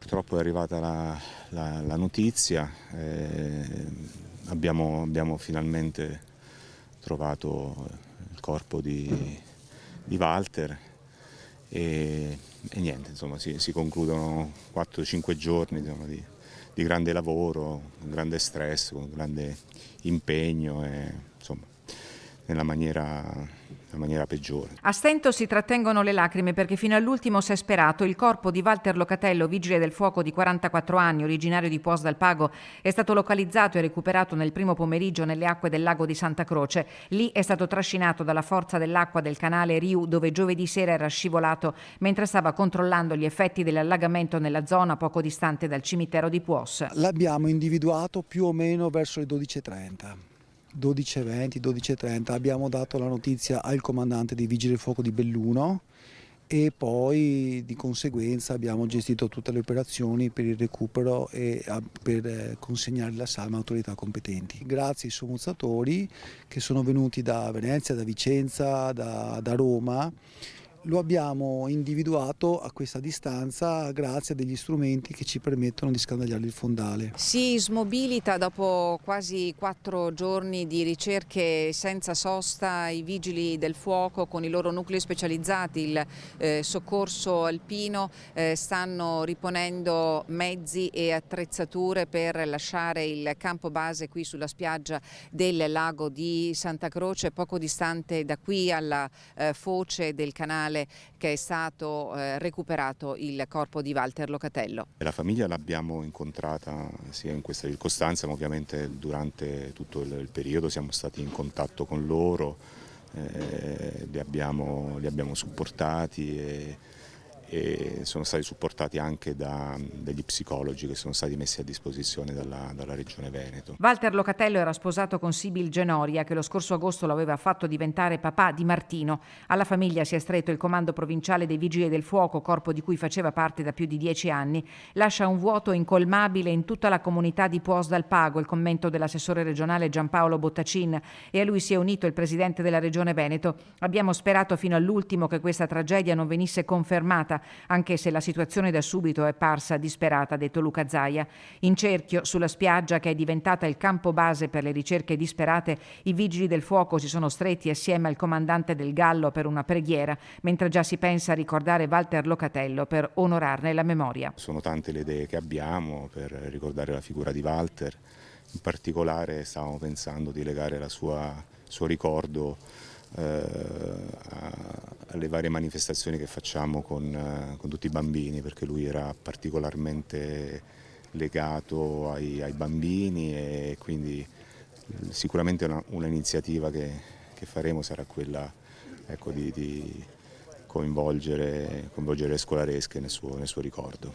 purtroppo è arrivata la notizia, abbiamo finalmente trovato il corpo di Walter e niente, insomma, si concludono 4-5 giorni, insomma, di grande lavoro, con grande stress, con grande impegno e insomma nella maniera peggiore. A stento si trattengono le lacrime perché fino all'ultimo si è sperato. Il corpo di Walter Locatello, vigile del fuoco di 44 anni, originario di Puos dal Pago, è stato localizzato e recuperato nel primo pomeriggio nelle acque del lago di Santa Croce. Lì è stato trascinato dalla forza dell'acqua del canale Riu, dove giovedì sera era scivolato mentre stava controllando gli effetti dell'allagamento nella zona poco distante dal cimitero di Puos. L'abbiamo individuato più o meno verso le 12:30. 12:20, 12:30 abbiamo dato la notizia al comandante dei Vigili del Fuoco di Belluno e poi di conseguenza abbiamo gestito tutte le operazioni per il recupero e per consegnare la salma alle autorità competenti. Grazie ai sommozzatori che sono venuti da Venezia, da Vicenza, da Roma. Lo abbiamo individuato a questa distanza grazie a degli strumenti che ci permettono di scandagliare il fondale. Si smobilita dopo quasi 4 giorni di ricerche senza sosta i vigili del fuoco con i loro nuclei specializzati, il soccorso alpino, stanno riponendo mezzi e attrezzature per lasciare il campo base qui sulla spiaggia del lago di Santa Croce, poco distante da qui alla foce del canale che è stato recuperato il corpo di Walter Locatello. La famiglia l'abbiamo incontrata sia in questa circostanza, ma ovviamente durante tutto il periodo siamo stati in contatto con loro, li abbiamo supportati e sono stati supportati anche dagli psicologi che sono stati messi a disposizione dalla Regione Veneto. Walter Locatello era sposato con Sibyl Genoria, che lo scorso agosto lo aveva fatto diventare papà di Martino. Alla famiglia si è stretto il comando provinciale dei Vigili del Fuoco, corpo di cui faceva parte da più di 10 anni. Lascia un vuoto incolmabile in tutta la comunità di Puos dal Pago, il commento dell'assessore regionale Giampaolo Bottacin, e a lui si è unito il presidente della Regione Veneto. Abbiamo sperato fino all'ultimo che questa tragedia non venisse confermata, anche se la situazione da subito è parsa disperata, ha detto Luca Zaia. In cerchio, sulla spiaggia che è diventata il campo base per le ricerche disperate, i vigili del fuoco si sono stretti assieme al comandante del Gallo per una preghiera, mentre già si pensa a ricordare Walter Locatello per onorarne la memoria. Sono tante le idee che abbiamo per ricordare la figura di Walter, in particolare stavamo pensando di legare il suo ricordo alle varie manifestazioni che facciamo con tutti i bambini, perché lui era particolarmente legato ai bambini e quindi sicuramente una iniziativa che faremo sarà quella, ecco, di coinvolgere le scolaresche nel suo ricordo.